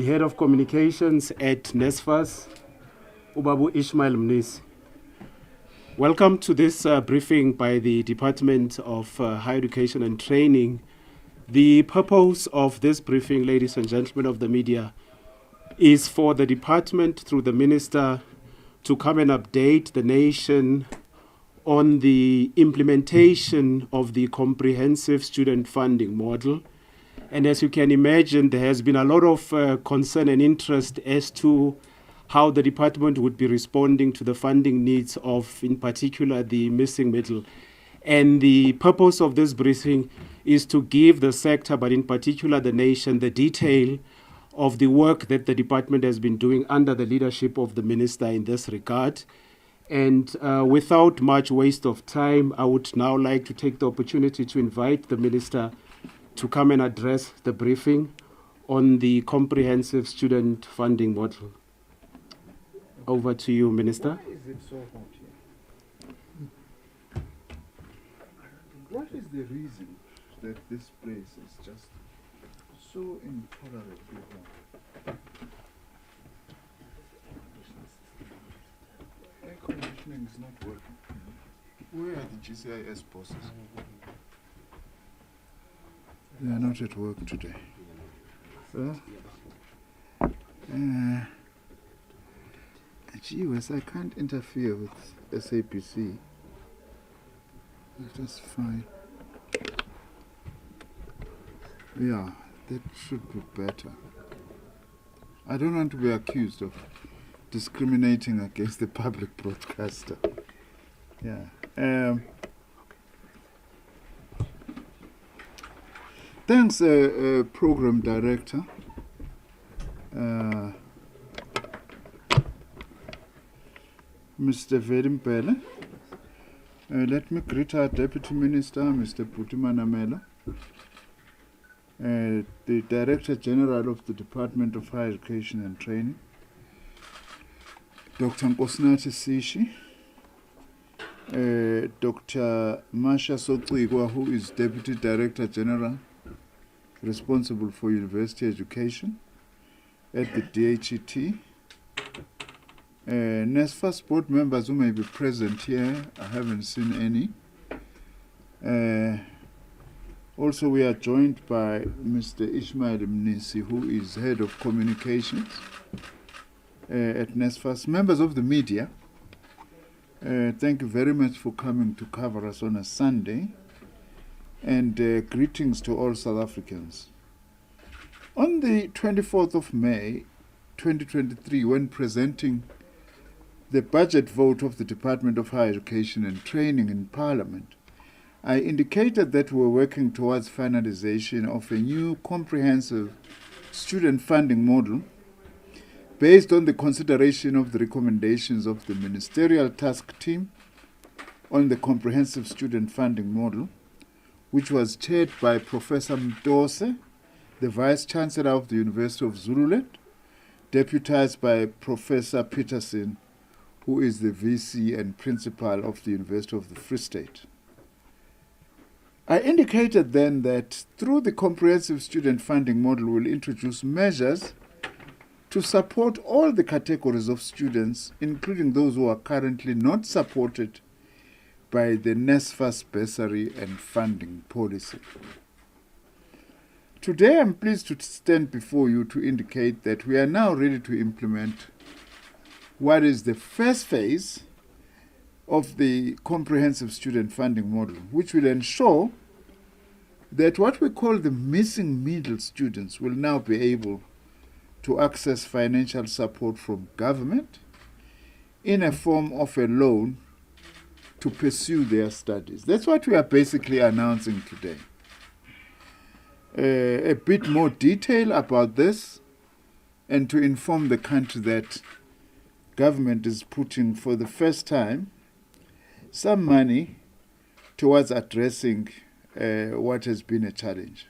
the Head of Communications at NSFAS, Ubabu Ishmael Mnisi. Welcome to this briefing by the Department of Higher Education and Training. The purpose of this briefing, ladies and gentlemen of the media, is for the department, through the Minister, to come and update the nation on the implementation of the comprehensive student funding model. And as you can imagine, there has been a lot of concern and interest as to how the department would be responding to the funding needs of, in particular, the missing middle. And the purpose of this briefing is to give the sector, but in particular the nation, the detail of the work that the department has been doing under the leadership of the Minister in this regard. And without much waste of time, I would now like to take the opportunity to invite the Minister to come and address the briefing on the comprehensive student funding model. Over to you, Minister. Why is it so hot here? What is the reason that this place is just so intolerably hot? Air conditioning is not working. Where are the GCIS bosses? They are not at work today. Gee whiz, I can't interfere with SAPC. That's fine. Yeah, that should be better. I don't want to be accused of discriminating against the public broadcaster. Yeah. Thanks, Program Director. Mr. Verimpele. Let me greet our Deputy Minister, Mr. Putimanamela, the Director General of the Department of Higher Education and Training, Dr. Nkosinathi Sishi, Dr. Masha Sotigwa, who is Deputy Director General responsible for university education at the DHET, NSFAS board members who may be present here. I haven't seen any. Also, we are joined by Mr. Ishmael Mnisi, who is Head of Communications at NSFAS. Members of the media, thank you very much for coming to cover us on a Sunday. And greetings to all South Africans. On the 24th of May, 2023, when presenting the budget vote of the Department of Higher Education and Training in Parliament, I indicated that we were working towards finalization of a new comprehensive student funding model based on the consideration of the recommendations of the Ministerial Task Team on the comprehensive student funding model, which was chaired by Professor Mdose, the Vice-Chancellor of the University of Zululand, deputized by Professor Peterson, who is the VC and Principal of the University of the Free State. I indicated then that through the comprehensive student funding model, we'll introduce measures to support all the categories of students, including those who are currently not supported by the NSFAS bursary and funding policy. Today, I'm pleased to stand before you to indicate that we are now ready to implement what is the first phase of the comprehensive student funding model, which will ensure that what we call the missing middle students will now be able to access financial support from government in a form of a loan to pursue their studies. That's what we are basically announcing today. A bit more detail about this, and to inform the country that government is putting for the first time some money towards addressing what has been a challenge.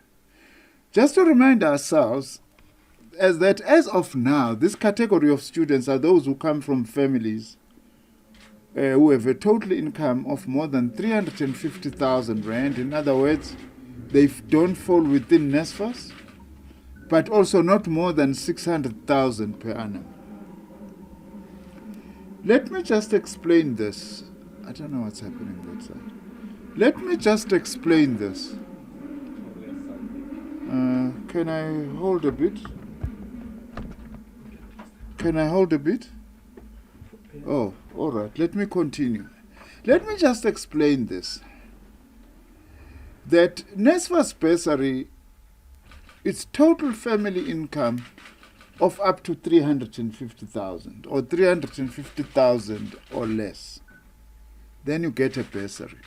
Just to remind ourselves, as of now, this category of students are those who come from families who have a total income of more than 350,000 rand. In other words, they don't fall within NSFAS. but also not more than 600,000 per annum. Let me just explain this. I don't know what's happening that side. Let me just explain this. Can I hold a bit? Can I hold a bit? Oh, all right. Let me continue. Let me just explain this. That NSFAS bursary, its total family income of up to 350,000 or 350,000 or less. Then you get a bursary.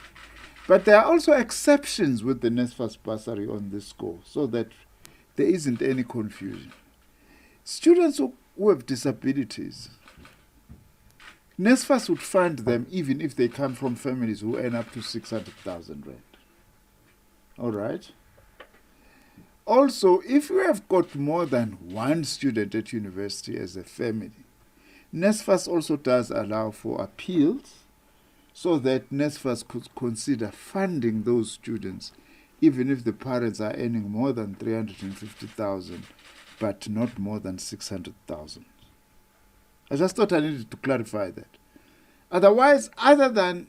But there are also exceptions with the NSFAS bursary on this score, so that there isn't any confusion. Students who have disabilities, NSFAS would fund them even if they come from families who earn up to 600,000 rand. All right? Also, if you have got more than one student at university as a family, NSFAS also does allow for appeals, so that NSFAS could consider funding those students even if the parents are earning more than 350,000 but not more than 600,000. I just thought I needed to clarify that. Otherwise, other than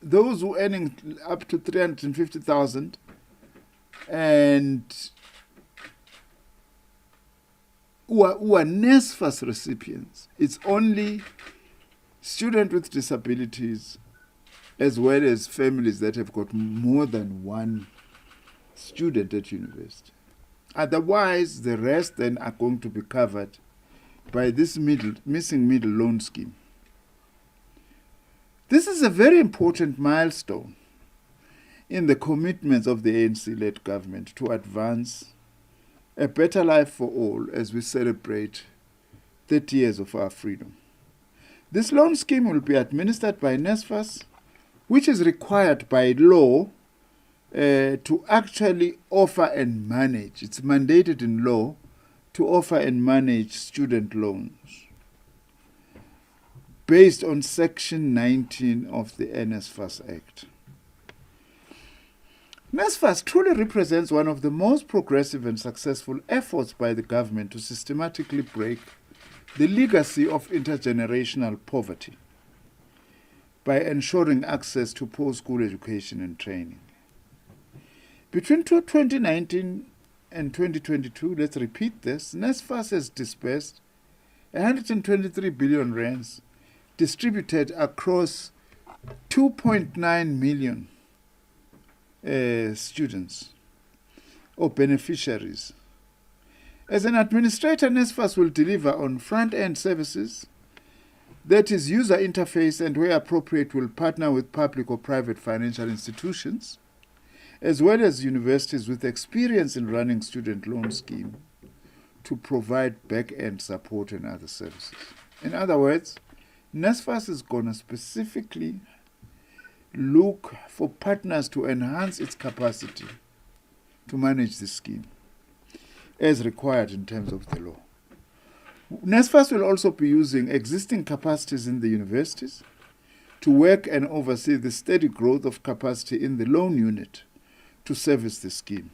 those who are earning up to 350,000 and who are NSFAS recipients, it's only students with disabilities as well as families that have got more than one student at university. Otherwise, the rest then are going to be covered by this missing middle loan scheme. This is a very important milestone in the commitments of the ANC-led government to advance a better life for all as we celebrate 30 years of our freedom. This loan scheme will be administered by NSFAS, which is required by law to actually offer and manage. It's mandated in law to offer and manage student loans based on Section 19 of the NSFAS Act. NSFAS truly represents one of the most progressive and successful efforts by the government to systematically break the legacy of intergenerational poverty by ensuring access to post-school education and training. Between 2019 and 2022, let's repeat this, NSFAS has disbursed 123 billion rands distributed across 2.9 million students or beneficiaries. As an administrator, NSFAS will deliver on front-end services, that is user interface, and where appropriate will partner with public or private financial institutions, as well as universities with experience in running student loan scheme to provide back-end support and other services. In other words, NSFAS is going to specifically look for partners to enhance its capacity to manage the scheme as required in terms of the law. NSFAS will also be using existing capacities in the universities to work and oversee the steady growth of capacity in the loan unit to service the scheme.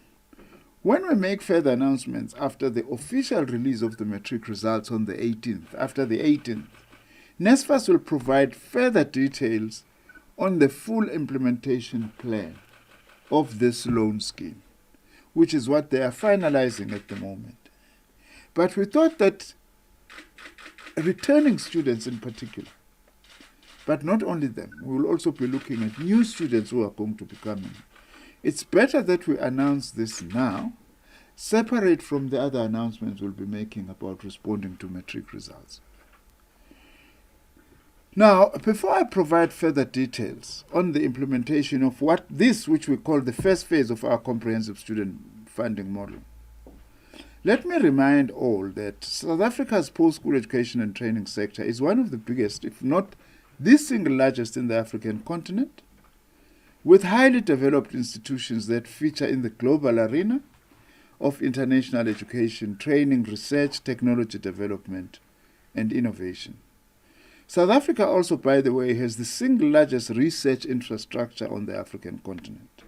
When we make further announcements after the official release of the matric results on the 18th, after the 18th, NSFAS will provide further details on the full implementation plan of this loan scheme, which is what they are finalizing at the moment. But we thought that returning students in particular, but not only them, we will also be looking at new students who are going to be coming. It's better that we announce this now, separate from the other announcements we'll be making about responding to matric results. Now, before I provide further details on the implementation of which we call the first phase of our comprehensive student funding model, let me remind all that South Africa's post-school education and training sector is one of the biggest, if not the single largest in the African continent, with highly developed institutions that feature in the global arena of international education, training, research, technology development, and innovation. South Africa also, by the way, has the single largest research infrastructure on the African continent.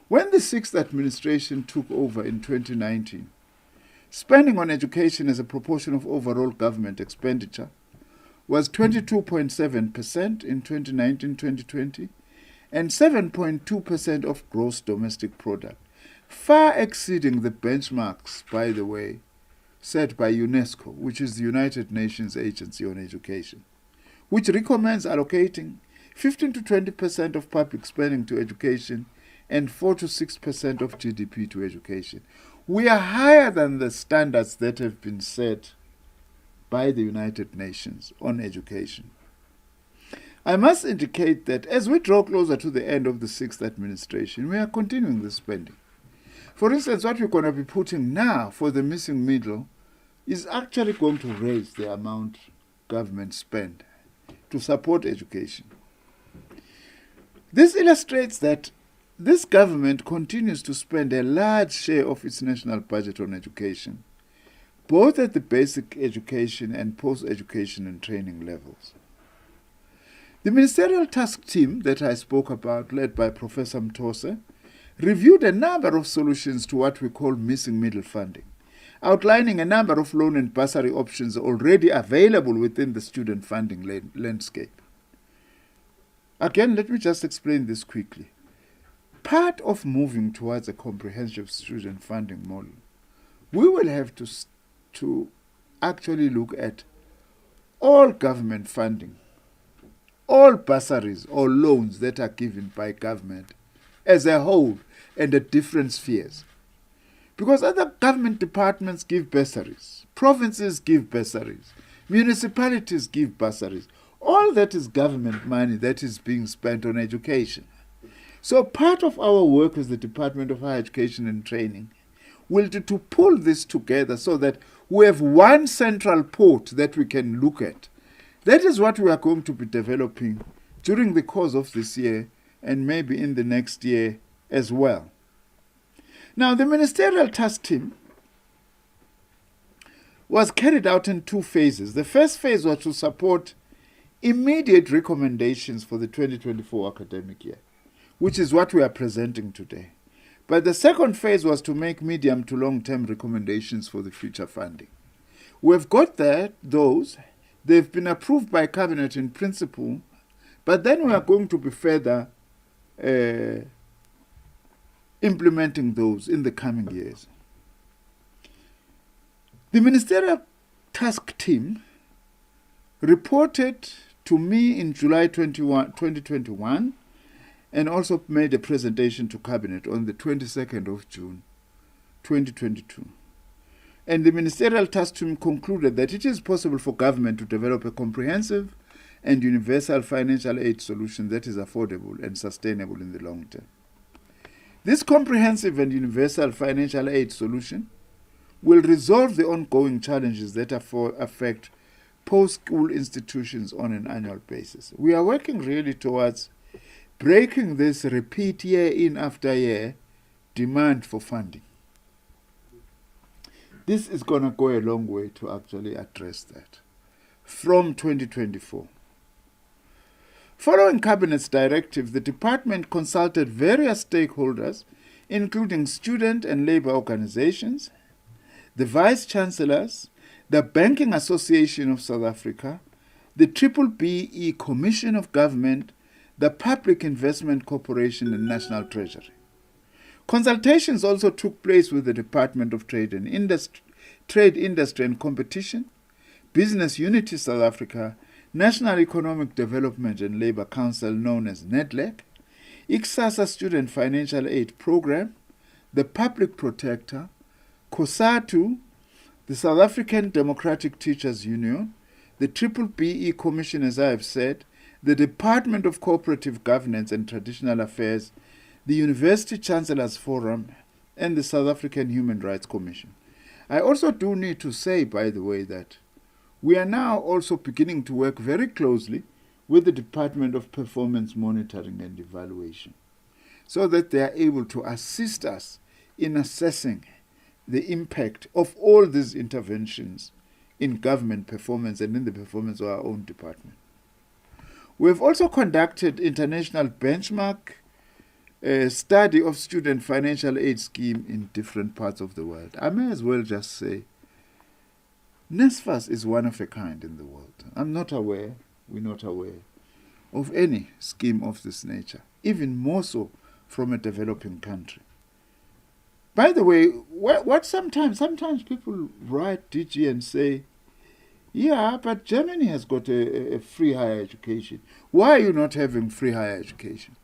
When the sixth administration took over in 2019, Spending on education as a proportion of overall government expenditure was 22.7% in 2019-2020 and 7.2% of gross domestic product, far exceeding the benchmarks, by the way, set by UNESCO, which is the United Nations Agency on Education, which recommends allocating 15 to 20% of public spending to education and 4 to 6% of GDP to education. We are higher than the standards that have been set by the United Nations on education. I must indicate that as we draw closer to the end of the 6th administration, we are continuing the spending. For instance, what we're going to be putting now for the missing middle is actually going to raise the amount government spend to support education. This illustrates that this government continues to spend a large share of its national budget on education, both at the basic education and post-education and training levels. The ministerial task team that I spoke about, led by Professor Mtose, reviewed a number of solutions to what we call missing middle funding, outlining a number of loan and bursary options already available within the student funding landscape. Again, let me just explain this quickly. Part of moving towards a comprehensive student funding model, we will have to actually look at all government funding, all bursaries or loans that are given by government as a whole and at different spheres. Because other government departments give bursaries, provinces give bursaries, municipalities give bursaries. All that is government money that is being spent on education. So part of our work as the Department of Higher Education and Training will be to pull this together so that we have one central port that we can look at. That is what we are going to be developing during the course of this year and maybe in the next year as well. Now, the ministerial task team was carried out in 2 phases. The first phase was to support immediate recommendations for the 2024 academic year, which is what we are presenting today. But the second phase was to make medium to long-term recommendations for the future funding. We've got those. They've been approved by Cabinet in principle, but then we are going to be further implementing those in the coming years. The ministerial task team reported to me in July 2021 and also made a presentation to Cabinet on the 22nd of June 2022. And the ministerial task team concluded that it is possible for government to develop a comprehensive and universal financial aid solution that is affordable and sustainable in the long term. This comprehensive and universal financial aid solution will resolve the ongoing challenges that affect post-school institutions on an annual basis. We are working really towards breaking this repeat year in after year demand for funding. This is going to go a long way to actually address that from 2024. Following Cabinet's directive, the department consulted various stakeholders, including student and labor organizations, the vice-chancellors, the Banking Association of South Africa, the BBBE Commission of Government, the Public Investment Corporation and National Treasury. Consultations also took place with the Department of Trade Industry and Competition, Business Unity South Africa, National Economic Development and Labour Council known as NEDLAC, ICSASA Student Financial Aid Program, the Public Protector, COSATU, the South African Democratic Teachers Union, the BBBE Commission, as I have said, the Department of Cooperative Governance and Traditional Affairs, the University Chancellors Forum, and the South African Human Rights Commission. I also do need to say, by the way, that we are now also beginning to work very closely with the Department of Performance Monitoring and Evaluation so that they are able to assist us in assessing the impact of all these interventions in government performance and in the performance of our own department. We have also conducted international benchmark study of student financial aid scheme in different parts of the world. I may as well just say NSFAS is one of a kind in the world. We're not aware of any scheme of this nature, even more so from a developing country. By the way, what sometimes people write DG and say, yeah, but Germany has got a free higher education. Why are you not having free higher education?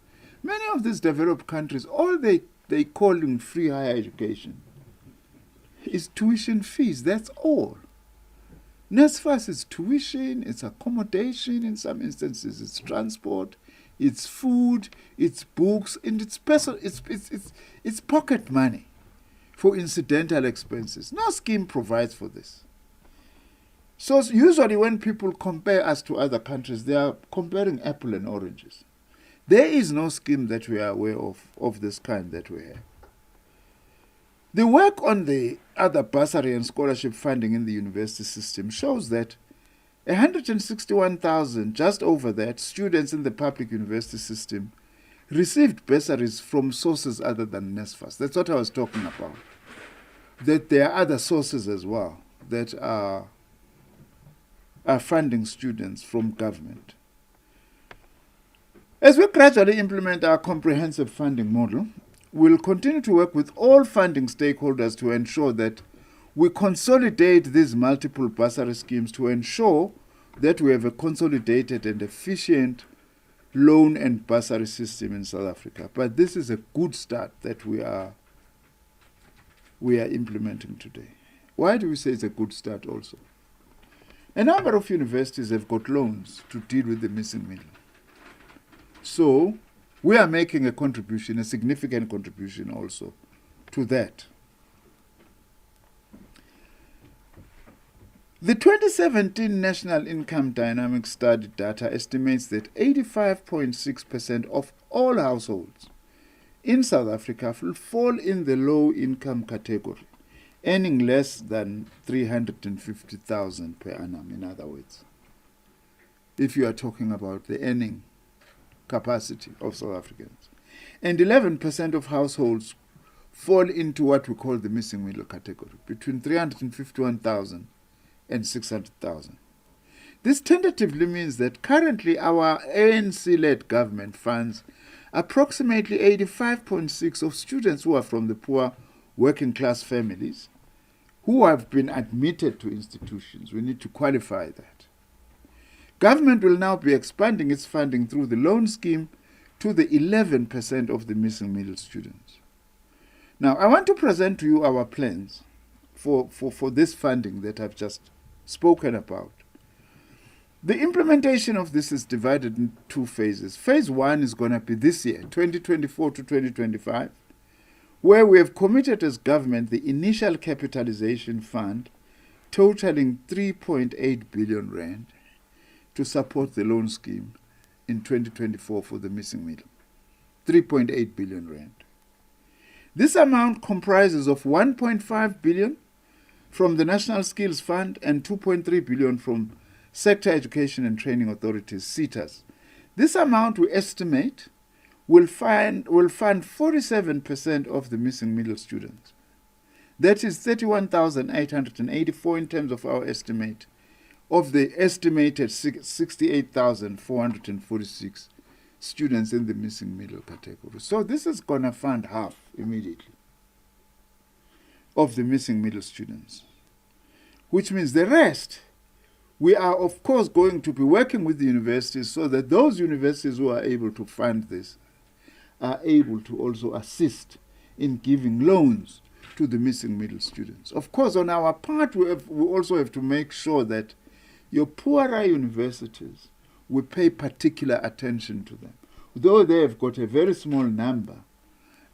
Many of these developed countries, all they call in free higher education is tuition fees. That's all. NSFAS is tuition, it's accommodation, in some instances it's transport, it's food, it's books, and it's pocket money for incidental expenses. No scheme provides for this. So usually when people compare us to other countries, they are comparing apple and oranges. There is no scheme that we are aware of this kind that we have. The work on the other bursary and scholarship funding in the university system shows that 161,000, just over that, students in the public university system received bursaries from sources other than NSFAS. That's what I was talking about. That there are other sources as well that are funding students from government. As we gradually implement our comprehensive funding model, we'll continue to work with all funding stakeholders to ensure that we consolidate these multiple bursary schemes to ensure that we have a consolidated and efficient loan and bursary system in South Africa. But this is a good start that we are implementing today. Why do we say it's a good start also? A number of universities have got loans to deal with the missing middle. So we are making a contribution, a significant contribution also to that. The 2017 National Income Dynamic Study data estimates that 85.6% of all households in South Africa will fall in the low income category, earning less than 350,000 per annum, in other words, if you are talking about the earning capacity of South Africans. And 11% of households fall into what we call the missing middle category, between 351,000 and 600,000. This tentatively means that currently our ANC-led government funds approximately 85.6% of students who are from the poor working class families who have been admitted to institutions. We need to qualify that. Government will now be expanding its funding through the loan scheme to the 11% of the missing middle students. Now, I want to present to you our plans for this funding that I've just spoken about. The implementation of this is divided in two phases. Phase 1 is going to be this year, 2024 to 2025, where we have committed as government the initial capitalization fund totaling 3.8 billion rand to support the loan scheme in 2024 for the missing middle. 3.8 billion rand. This amount comprises of 1.5 billion from the National Skills Fund and 2.3 billion from Sector Education and Training Authorities, SETAs. This amount we estimate will fund 47% of the missing middle students. That is 31,884 in terms of our estimate of the estimated 68,446 students in the missing middle category. So this is going to fund half immediately of the missing middle students, which means the rest, we are of course going to be working with the universities so that those universities who are able to fund this are able to also assist in giving loans to the missing middle students. Of course, on our part, we also have to make sure that your poorer universities, we pay particular attention to them, though they have got a very small number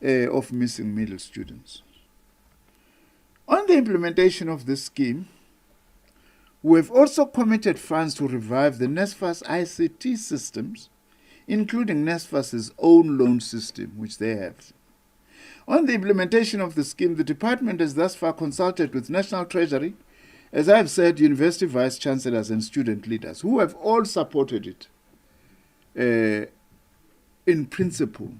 of missing middle students. On the implementation of this scheme, we have also committed funds to revive the NSFAS ICT systems, including NSFAS's own loan system, which they have. On the implementation of the scheme, the department has thus far consulted with National Treasury, as I have said, university vice-chancellors and student leaders, who have all supported it in principle.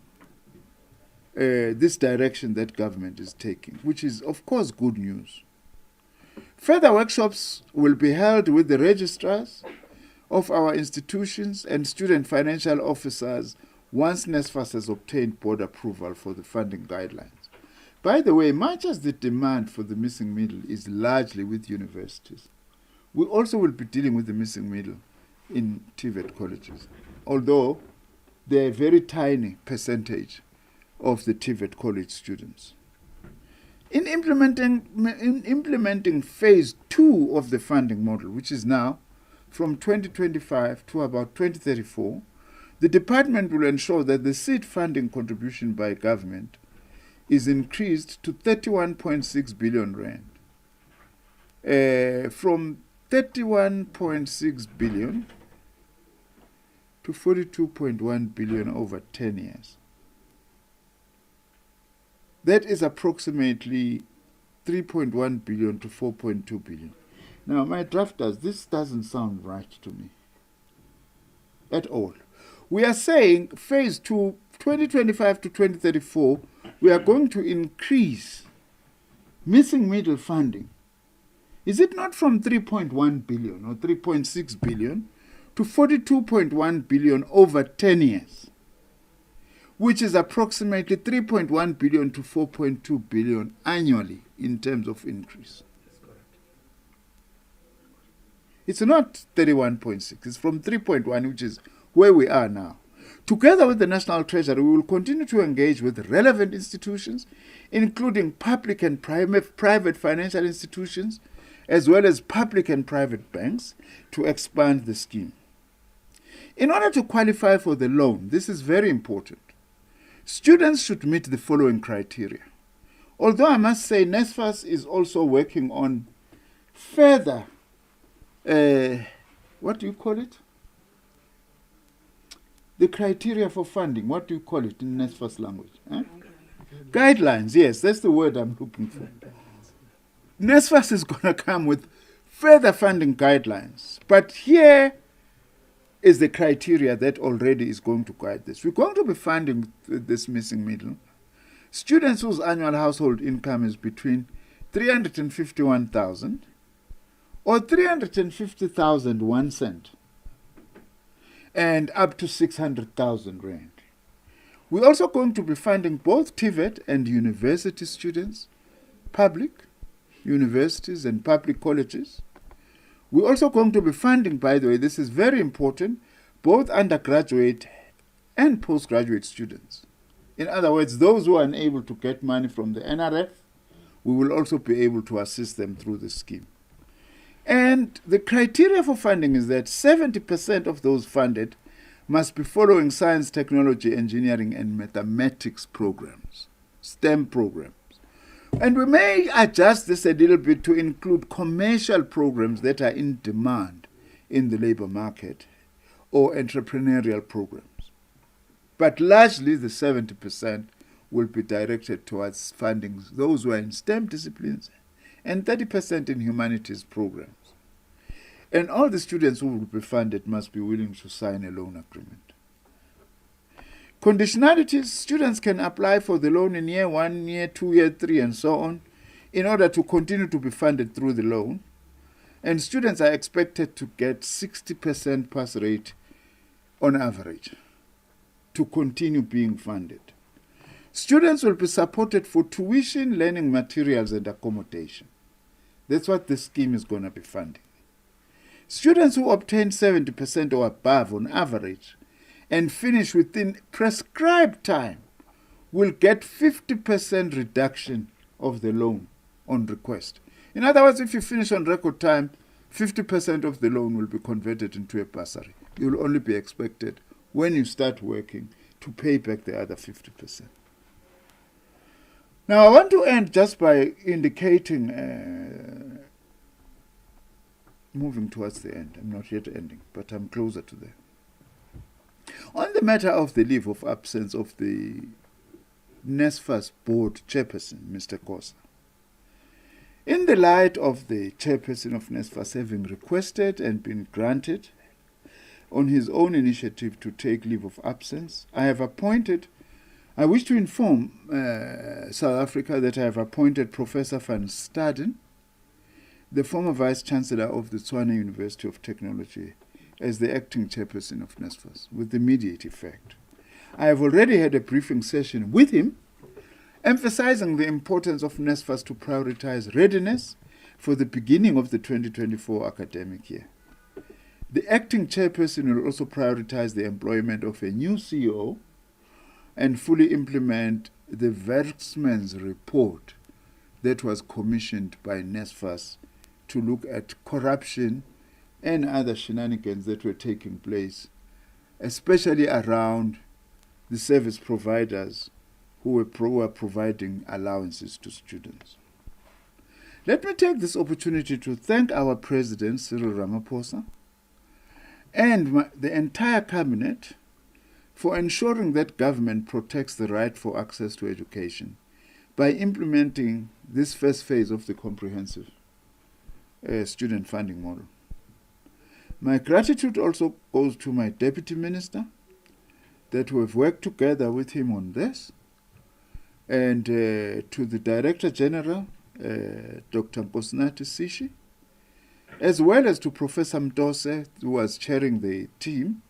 this direction that government is taking, which is, of course, good news. Further workshops will be held with the registrars of our institutions and student financial officers once NSFAS has obtained board approval for the funding guidelines. By the way, much as the demand for the missing middle is largely with universities, we also will be dealing with the missing middle in TVET colleges, although they're a very tiny percentage of the TVET college students. In implementing phase 2 of the funding model, which is now from 2025 to about 2034, the department will ensure that the seed funding contribution by government is increased to 31.6 billion rand, from 31.6 billion to 42.1 billion over 10 years. That is approximately 3.1 billion to 4.2 billion. Now, my drafters, this doesn't sound right to me at all. We are saying phase 2, 2025 to 2034, we are going to increase missing middle funding. Is it not from 3.1 billion or 3.6 billion to 42.1 billion over 10 years, which is approximately 3.1 billion to 4.2 billion annually in terms of increase? It's not 31.6, it's from 3.1, which is where we are now. Together with the National Treasury, we will continue to engage with relevant institutions, including public and private financial institutions, as well as public and private banks, to expand the scheme. In order to qualify for the loan, this is very important, students should meet the following criteria. Although I must say NSFAS is also working on further, what do you call it? The criteria for funding, what do you call it in NSFAS language? Guidelines, yes, that's the word I'm looking for. NSFAS is going to come with further funding guidelines, but here is the criteria that already is going to guide this. We're going to be funding this missing middle. Students whose annual household income is between 351,000 or 350,000 1 cent and up to 600,000 rand. We're also going to be funding both TVET and university students, public universities and public colleges. We're also going to be funding, by the way, this is very important, both undergraduate and postgraduate students. In other words, those who are unable to get money from the NRF, we will also be able to assist them through the scheme. And the criteria for funding is that 70% of those funded must be following science, technology, engineering, and mathematics programs, STEM programs. And we may adjust this a little bit to include commercial programs that are in demand in the labor market or entrepreneurial programs. But largely the 70% will be directed towards funding those who are in STEM disciplines and 30% in humanities programs. And all the students who will be funded must be willing to sign a loan agreement. Conditionalities: students can apply for the loan in year 1, year 2, year 3, and so on, in order to continue to be funded through the loan. And students are expected to get 60% pass rate on average to continue being funded. Students will be supported for tuition, learning materials, and accommodation. That's what the scheme is going to be funding. Students who obtain 70% or above on average and finish within prescribed time will get 50% reduction of the loan on request. In other words, if you finish on record time, 50% of the loan will be converted into a bursary. You will only be expected, when you start working, to pay back the other 50%. Now, I want to end just by indicating, moving towards the end. I'm not yet ending, but I'm closer to there. On the matter of the leave of absence of the NSFAS board chairperson, Mr. Kosa, in the light of the chairperson of NSFAS having requested and been granted on his own initiative to take leave of absence, I have appointed I wish to inform South Africa that I have appointed Professor van Staden, the former Vice-Chancellor of the Tshwane University of Technology, as the acting chairperson of NSFAS, with immediate effect. I have already had a briefing session with him, emphasizing the importance of NSFAS to prioritize readiness for the beginning of the 2024 academic year. The acting chairperson will also prioritize the employment of a new CEO and fully implement the Werksman's report that was commissioned by NSFAS to look at corruption and other shenanigans that were taking place, especially around the service providers who were providing allowances to students. Let me take this opportunity to thank our President, Cyril Ramaphosa, and the entire cabinet for ensuring that government protects the right for access to education by implementing this first phase of the comprehensive student funding model. My gratitude also goes to my Deputy Minister, that we have worked together with him on this, and to the Director General, Dr. Nkosinathi Sishi, as well as to Professor Mdose, who was chairing the team,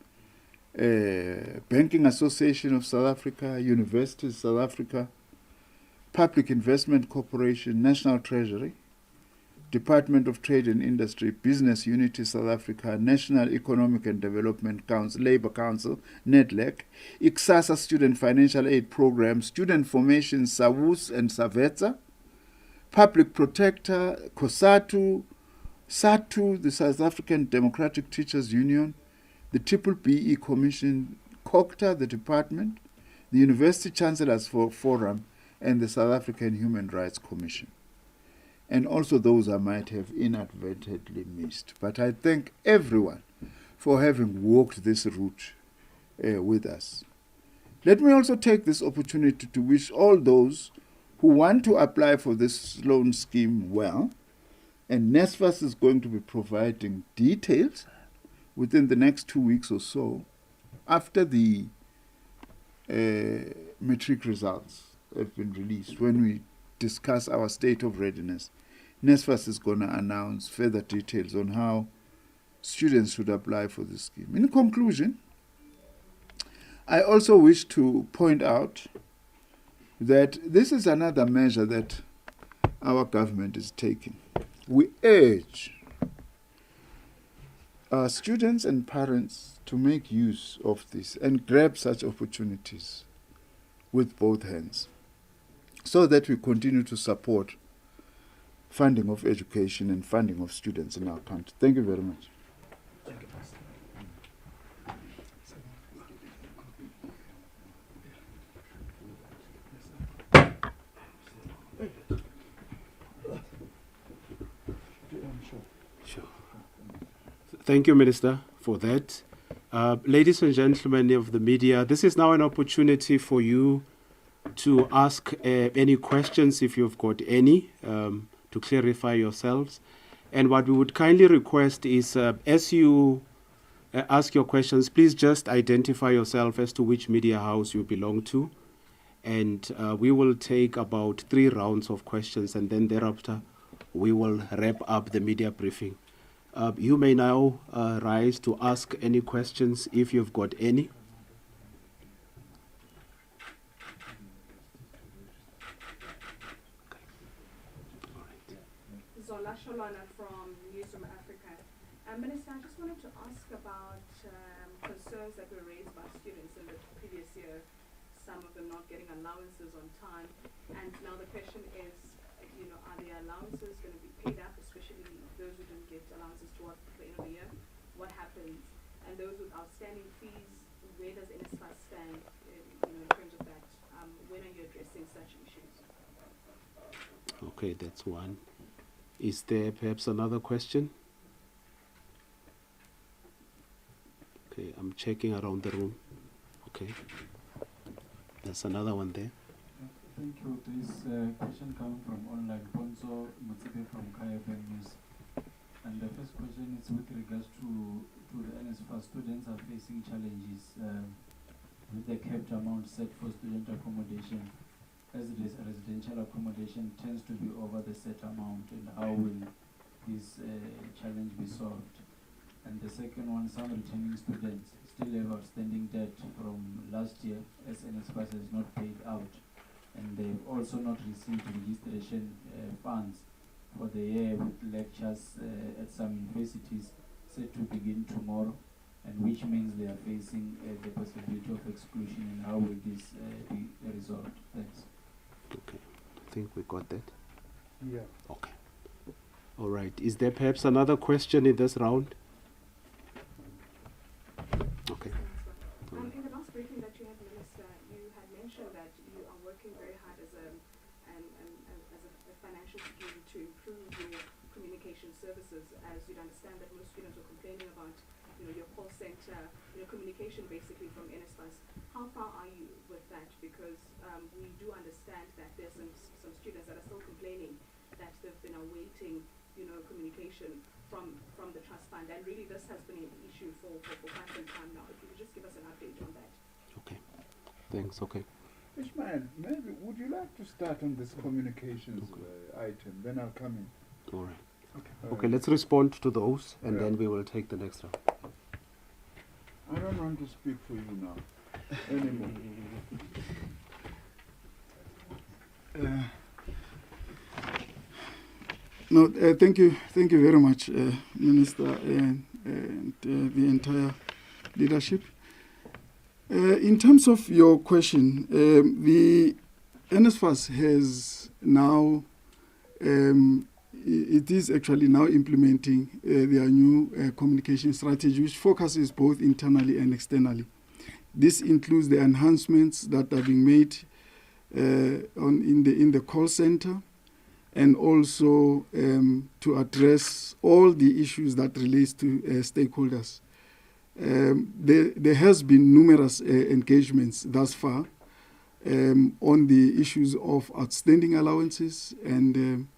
Banking Association of South Africa, Universities South Africa, Public Investment Corporation, National Treasury, Department of Trade and Industry, Business Unity South Africa, National Economic and Development Council, Labour Council, NEDLEC, ICSASA Student Financial Aid Program, Student Formation, SAWUS and SAVETSA, Public Protector, COSATU, SATU, the South African Democratic Teachers Union, the Triple BE Commission, COCTA, the department, the University Chancellors Forum, and the South African Human Rights Commission. And also those I might have inadvertently missed. But I thank everyone for having walked this route with us. Let me also take this opportunity to wish all those who want to apply for this loan scheme well, and NSFAS is going to be providing details within the next 2 weeks or so after the matric results have been released. When we discuss our state of readiness, NSFAS is going to announce further details on how students should apply for this scheme. In conclusion, I also wish to point out that this is another measure that our government is taking. We urge our students and parents to make use of this and grab such opportunities with both hands, so that we continue to support funding of education and funding of students in our country. Thank you very much. Thank you, Pastor. Sure. Thank you, Minister, for that. Ladies and gentlemen of the media, this is now an opportunity for you to ask any questions if you've got any, to clarify yourselves. And what we would kindly request is, as you ask your questions, please just identify yourself as to which media house you belong to. And we will take about 3 rounds of questions, and then thereafter we will wrap up the media briefing. You may now rise to ask any questions if you've got any. Zola Sholana from Newsroom Africa. Minister, I just wanted to ask about concerns that were raised by students in the previous year, some of them not getting allowances on time. And now the question is, are the allowances going to be paid up, especially those who didn't get allowances towards the end of the year? What happens? And those with outstanding fees, where does NSFAS stand in terms of that? When are you addressing such issues? Okay, that's one. Is there perhaps another question? Okay, I'm checking around the room. Okay. There's another one there. Thank you. This question comes from online. Ponzo Mutsipe from KFM News. And the first question is with regards to the NSFAS. Students are facing challenges with the capped amount set for student accommodation, as residential accommodation tends to be over the set amount, and how will this challenge be solved? And the second one, some returning students still have outstanding debt from last year, as NSFAS has not paid out, and they've also not received registration funds for the year, with lectures at some universities set to begin tomorrow, and which means they are facing the possibility of exclusion, and how will this be resolved? Thanks. Okay, I think we got that. Yeah. Okay. All right. Is there perhaps another question in this round? Okay. In the last briefing that you had, Minister, you had mentioned that you are working very hard as a financial scheme to improve your communication services, as you'd understand that most students were complaining about, your call center, communication basically from NSFAS. How far are you with that? Because we do understand that there's some students that are still complaining that they've been awaiting, communication from the trust fund, and really this has been an issue for quite some time now. If you could just give us an update on that. Okay. Thanks. Okay. Ishmael, maybe would you like to start on this communications item? Then I'll come in. All right. Okay. Okay, let's respond to those, and Yeah. then we will take the next round. I don't want to speak for you now anymore. Thank you very much, Minister, and the entire leadership. In terms of your question, the NSFAS has now, it is actually now implementing their new communication strategy, which focuses both internally and externally. This includes the enhancements that are being made in the call center, and also to address all the issues that relates to stakeholders. There has been numerous engagements thus far on the issues of outstanding allowances, and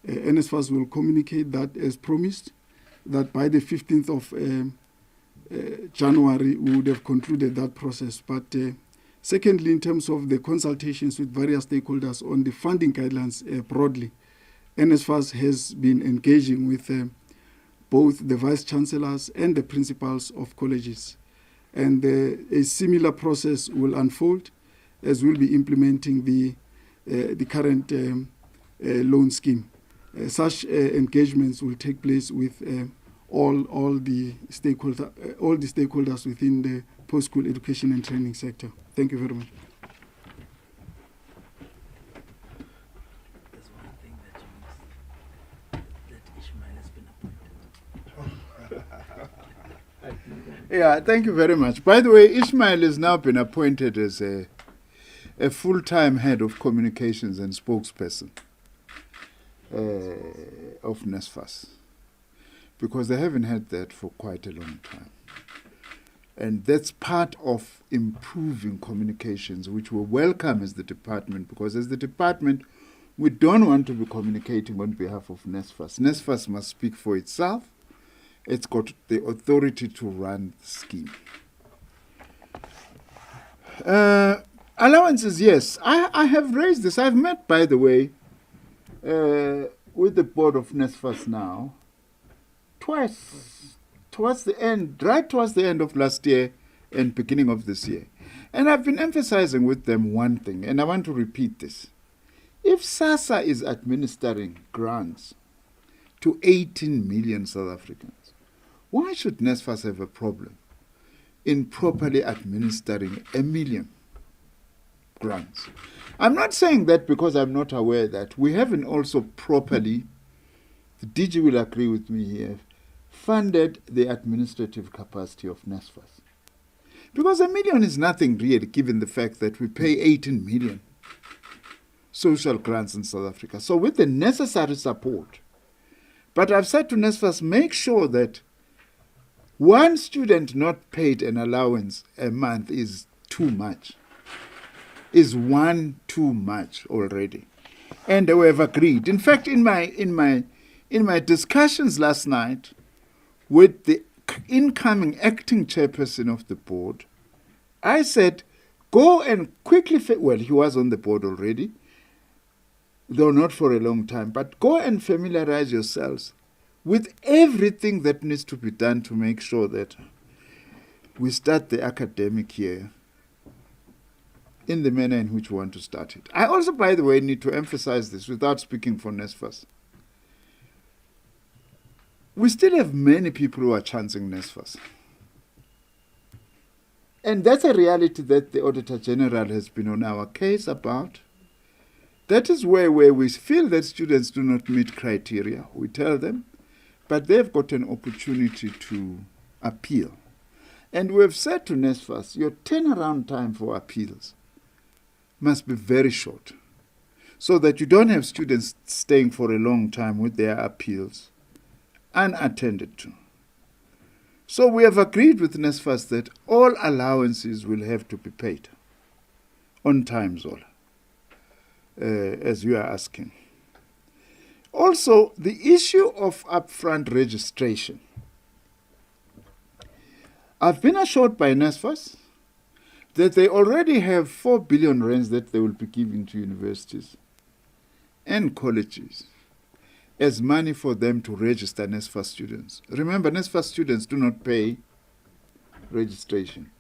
NSFAS will communicate that as promised, that by the 15th of January we would have concluded that process. But secondly, in terms of the consultations with various stakeholders on the funding guidelines broadly, NSFAS has been engaging with both the vice chancellors and the principals of colleges. And a similar process will unfold as we'll be implementing the current loan scheme. Such engagements will take place with all the stakeholders within the post-school education and training sector. Thank you very much. There's one thing that you missed, that Ishmael has been appointed. Yeah, thank you very much. By the way, Ishmael has now been appointed as a full-time head of communications and spokesperson of NSFAS, because they haven't had that for quite a long time. And that's part of improving communications, which we welcome as the department, because as the department, we don't want to be communicating on behalf of NSFAS. NSFAS must speak for itself. It's got the authority to run the scheme. Allowances, yes. I have raised this. I've met, by the way, with the board of NSFAS now, twice, right towards the end of last year and beginning of this year. And I've been emphasizing with them one thing, and I want to repeat this. If SASSA is administering grants to 18 million South Africans, why should NSFAS have a problem in properly administering 1 million grants? I'm not saying that because I'm not aware that we haven't also properly, the DG will agree with me here, funded the administrative capacity of NSFAS. Because 1 million is nothing really, given the fact that we pay 18 million social grants in South Africa. So with the necessary support. But I've said to NSFAS, make sure that one student not paid an allowance a month is too much. Is one too much already. And we have agreed. In fact, in my discussions last night with the incoming acting chairperson of the board, I said, Go and quickly, well, he was on the board already, though not for a long time, but go and familiarize yourselves with everything that needs to be done to make sure that we start the academic year in the manner in which we want to start it. I also, by the way, need to emphasize this without speaking for NSFAS. We still have many people who are chancing NSFAS. And that's a reality that the Auditor General has been on our case about. That is where we feel that students do not meet criteria. We tell them, but they've got an opportunity to appeal. And we've said to NSFAS, your turnaround time for appeals must be very short, so that you don't have students staying for a long time with their appeals unattended to. So we have agreed with NSFAS that all allowances will have to be paid on time, Zola, as you are asking. Also, the issue of upfront registration. I've been assured by NSFAS that they already have 4 billion rands that they will be giving to universities and colleges as money for them to register NSFAS students. Remember, NSFAS students do not pay registration,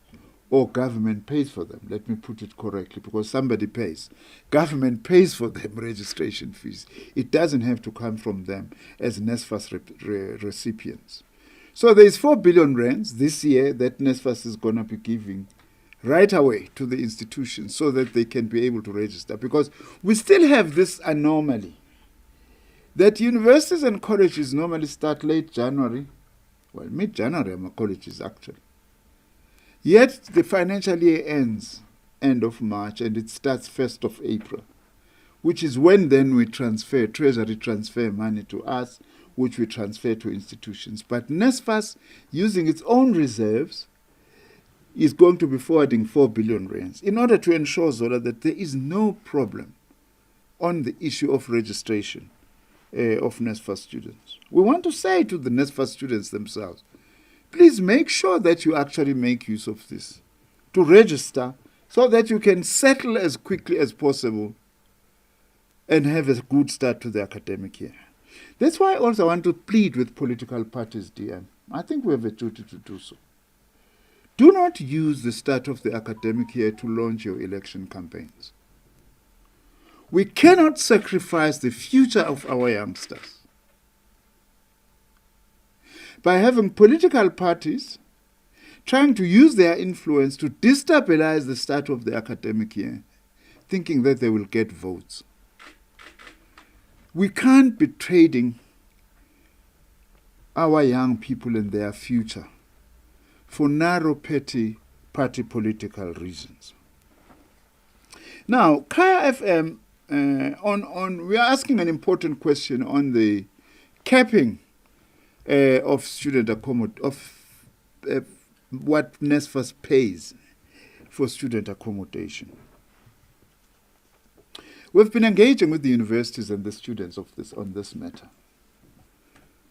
or government pays for them. Let me put it correctly, because somebody pays. Government pays for them registration fees. It doesn't have to come from them as NSFAS recipients. So there is 4 billion rands this year that NSFAS is going to be giving right away to the institutions so that they can be able to register. Because we still have this anomaly that universities and colleges normally start late January, well, mid-January, my colleges actually. Yet the financial year ends end of March and it starts 1st of April, which is when then we transfer, Treasury transfer money to us, which we transfer to institutions. But NSFAS, using its own reserves, is going to be forwarding 4 billion rands in order to ensure, Zola, that there is no problem on the issue of registration of NSFAS students. We want to say to the NSFAS students themselves, please make sure that you actually make use of this to register so that you can settle as quickly as possible and have a good start to the academic year. That's why I also want to plead with political parties, DM. I think we have a duty to do so. Do not use the start of the academic year to launch your election campaigns. We cannot sacrifice the future of our youngsters by having political parties trying to use their influence to destabilize the start of the academic year, thinking that they will get votes. We can't be trading our young people and their future for narrow, petty party political reasons. Now, Kaya FM, we are asking an important question on the capping of student accommodation, what NSFAS pays for student accommodation. We've been engaging with the universities and the students on this matter.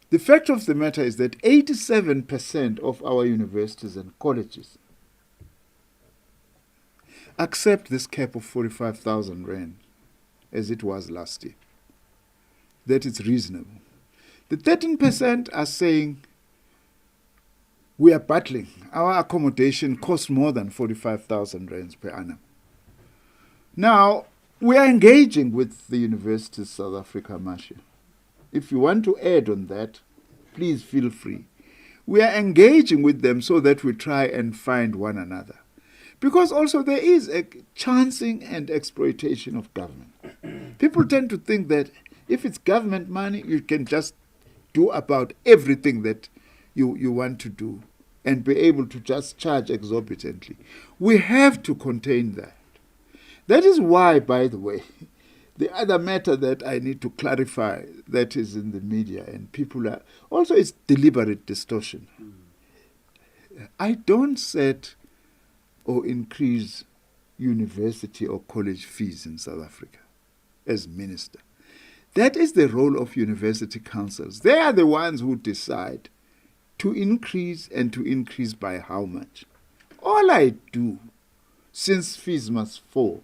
The fact of the matter is that 87% of our universities and colleges accept this cap of 45,000 rand as it was last year. That is reasonable. The 13% are saying we are battling. Our accommodation costs more than 45,000 rands per annum. Now, we are engaging with the universities South Africa, Marcia. If you want to add on that, please feel free. We are engaging with them so that we try and find one another. Because also there is a chancing and exploitation of government. People tend to think that if it's government money, you can just do about everything that you want to do and be able to just charge exorbitantly. We have to contain that. That is why, by the way, the other matter that I need to clarify that is in the media and people are also is deliberate distortion. I don't set or increase university or college fees in South Africa as minister. That is the role of university councils. They are the ones who decide to increase and to increase by how much. All I do, since fees must fall,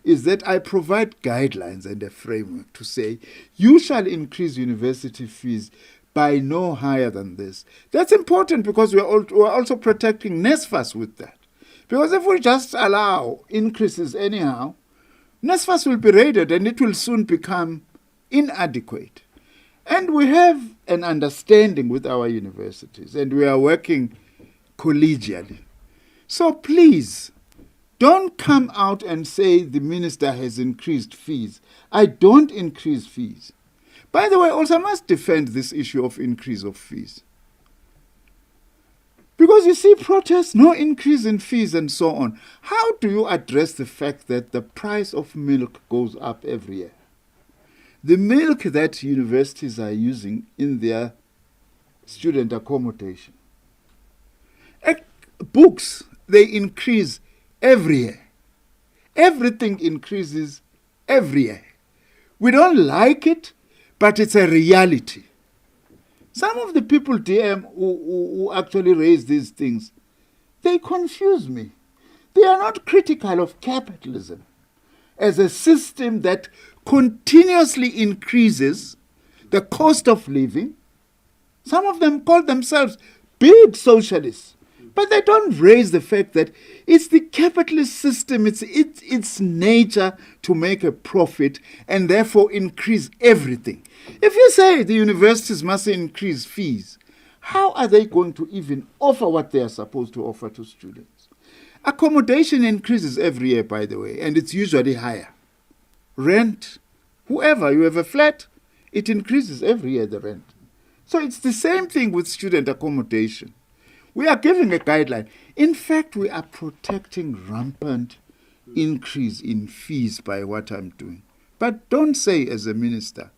is that I provide guidelines and a framework to say, you shall increase university fees by no higher than this. That's important because we're also protecting NSFAS with that. Because if we just allow increases anyhow, NSFAS will be raided and it will soon become inadequate. And we have an understanding with our universities and we are working collegially. So please, don't come out and say the minister has increased fees. I don't increase fees. By the way, also I must defend this issue of increase of fees. Because you see protests, no increase in fees and so on. How do you address the fact that the price of milk goes up every year? The milk that universities are using in their student accommodation. Books, they increase every year. Everything increases every year. We don't like it, but it's a reality. Some of the people, DM, who actually raise these things, they confuse me. They are not critical of capitalism as a system that continuously increases the cost of living. Some of them call themselves big socialists, but they don't raise the fact that it's the capitalist system, it's nature to make a profit and therefore increase everything. If you say the universities must increase fees, how are they going to even offer what they are supposed to offer to students? Accommodation increases every year, by the way, and it's usually higher. Rent, whoever, you have a flat, it increases every year, the rent. So it's the same thing with student accommodation. We are giving a guideline. In fact, we are protecting rampant increase in fees by what I'm doing. But don't say as a minister,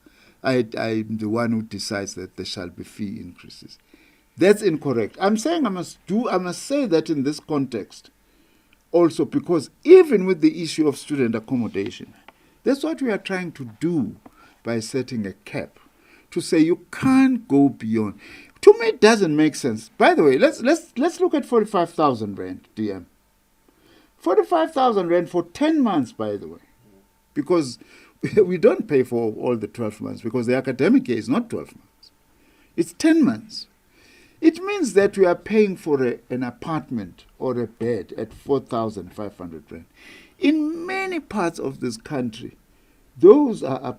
I'm the one who decides that there shall be fee increases. That's incorrect. I'm saying I must say that in this context also, because even with the issue of student accommodation, that's what we are trying to do by setting a cap, to say you can't go beyond. To me, it doesn't make sense. By the way, let's look at 45,000 rand, DM. 45,000 rand for 10 months, by the way, because we don't pay for all the 12 months because the academic year is not 12 months. It's 10 months. It means that we are paying for an apartment or a bed at 4,500 rand. In many parts of this country, those are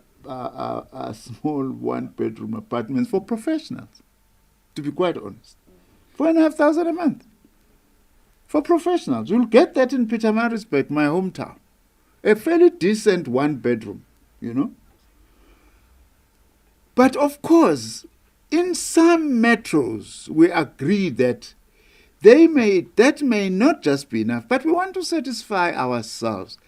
small one-bedroom apartments for professionals, to be quite honest. 4,500 a month for professionals. You'll get that in Pietermaritzburg, my hometown. A fairly decent one-bedroom, you know. But of course, in some metros, we agree that that may not just be enough, but we want to satisfy ourselves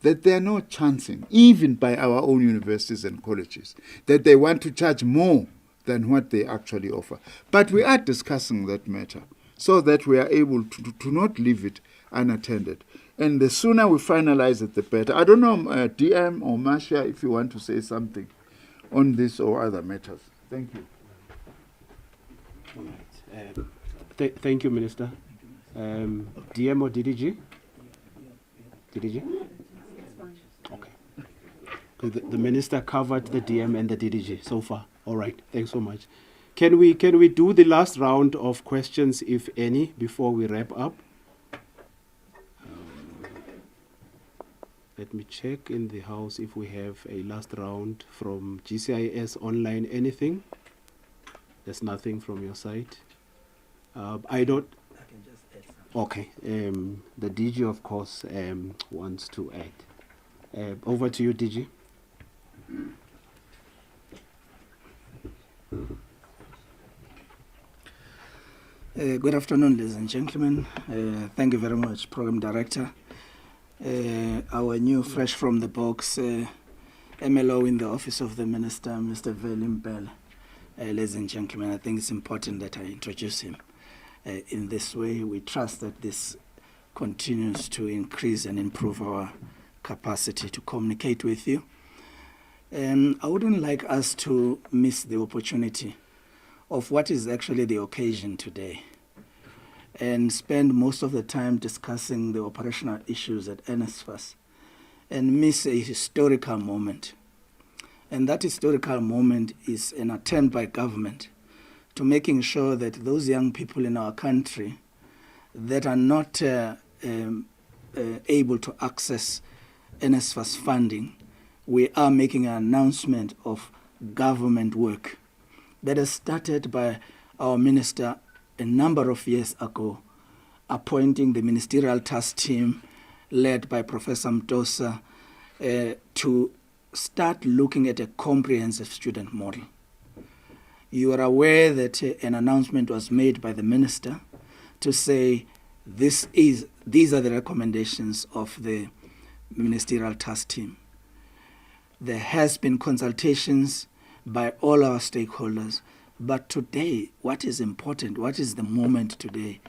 that there are no chancing, even by our own universities and colleges, that they want to charge more than what they actually offer. But we are discussing that matter so that we are able to not leave it unattended. And the sooner we finalize it, the better. I don't know, DM or Marcia, if you want to say something on this or other matters. Thank you. All right. Thank you, Minister. DM or DDG? DDG? Okay. The Minister covered the DM and the DDG so far. All right. Thanks so much. Can we do the last round of questions, if any, before we wrap up? Let me check in the house if we have a last round from GCIS online. Anything? There's nothing from your side. I don't. I can just add something. Okay. The DG, of course, wants to add. Over to you, DG. Good afternoon, ladies and gentlemen. Thank you very much, Program Director. Our new fresh from the box MLO in the Office of the Minister, Mr. Velimpel. Ladies and gentlemen, I think it's important that I introduce him. In this way, we trust that this continues to increase and improve our capacity to communicate with you. I wouldn't like us to miss the opportunity of what is actually the occasion today. and spend most of the time discussing the operational issues at NSFAS and miss a historical moment. And that historical moment is an attempt by government to making sure that those young people in our country that are not able to access NSFAS funding, we are making an announcement of government work that has started by our minister a number of years ago, appointing the ministerial task team led by Professor Mdosa to start looking at a comprehensive student model. You are aware that an announcement was made by the minister to say these are the recommendations of the ministerial task team. There has been consultations by all our stakeholders, but today, what is important, what is the moment today,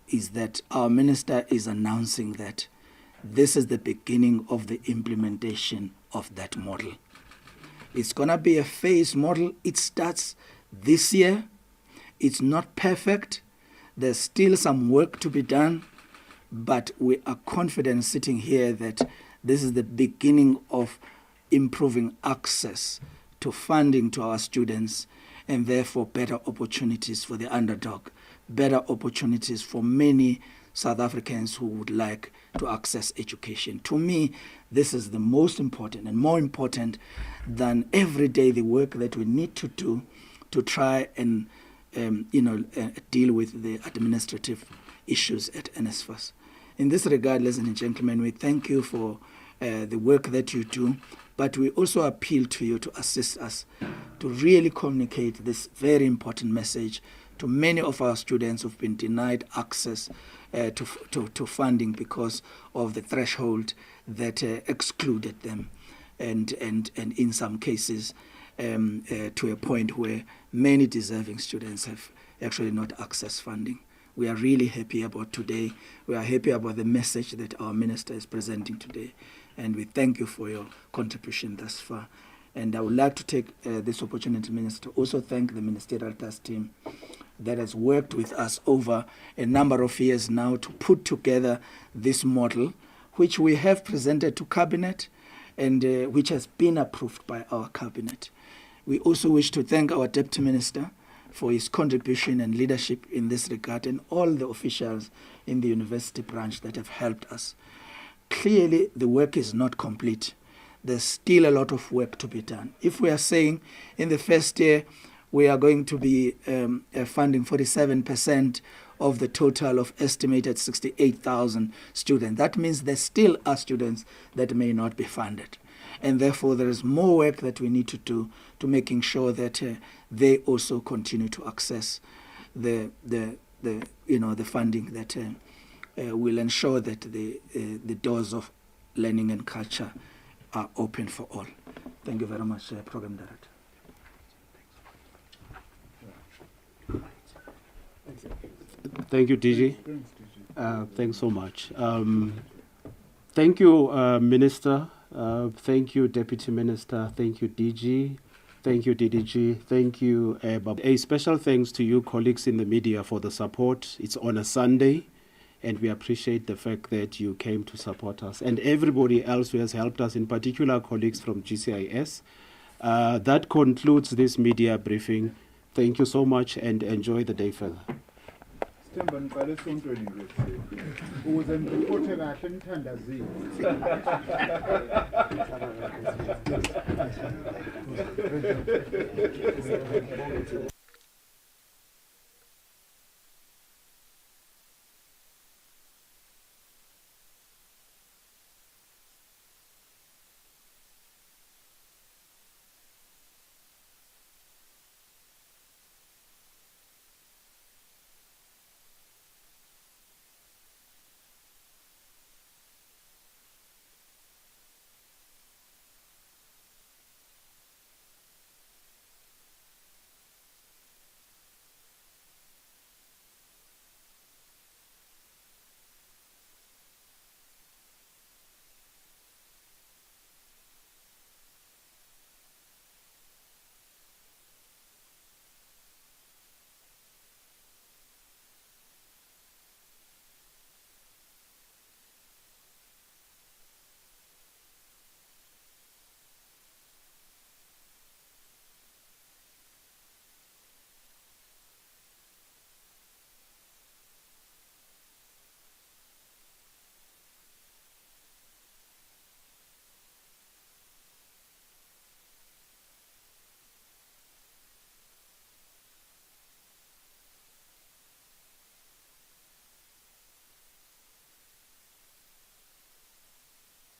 is that our minister is announcing that this is the beginning of the implementation of that model. It's going to be a phased model. It starts this year. It's not perfect. There's still some work to be done, but we are confident sitting here that this is the beginning of improving access to funding to our students, and therefore better opportunities for the underdog, better opportunities for many South Africans who would like to access education. To me, this is the most important, and more important than every day the work that we need to do to try and deal with the administrative issues at NSFAS. In this regard, ladies and gentlemen, we thank you for the work that you do, but we also appeal to you to assist us to really communicate this very important message to many of our students who've been denied access to funding because of the threshold that excluded them, and in some cases to a point where many deserving students have actually not accessed funding. We are really happy about today. We are happy about the message that our minister is presenting today. And we thank you for your contribution thus far. And I would like to take this opportunity, Minister, to also thank the ministerial task team that has worked with us over a number of years now to put together this model, which we have presented to Cabinet and which has been approved by our Cabinet. We also wish to thank our Deputy Minister for his contribution and leadership in this regard, and all the officials in the university branch that have helped us. Clearly, the work is not complete. There's still a lot of work to be done. If we are saying in the first year we are going to be funding 47% of the total of estimated 68,000 students, that means there still are students that may not be funded. And therefore, there is more work that we need to do to making sure that they also continue to access the funding that will ensure that the doors of learning and culture are open for all. Thank you very much, Program Director. Thank you, DG. Thanks so much. Thank you, Minister. Thank you, Deputy Minister. Thank you, DG. Thank you, DDG. Thank you, Bob. A special thanks to you, colleagues in the media, for the support. It's on a Sunday, and we appreciate the fact that you came to support us. And everybody else who has helped us, in particular colleagues from GCIS. That concludes this media briefing. Thank you so much, and enjoy the day further. Sithemba niqale esontweni nje ukuze ngiphothe kahle nithandazile.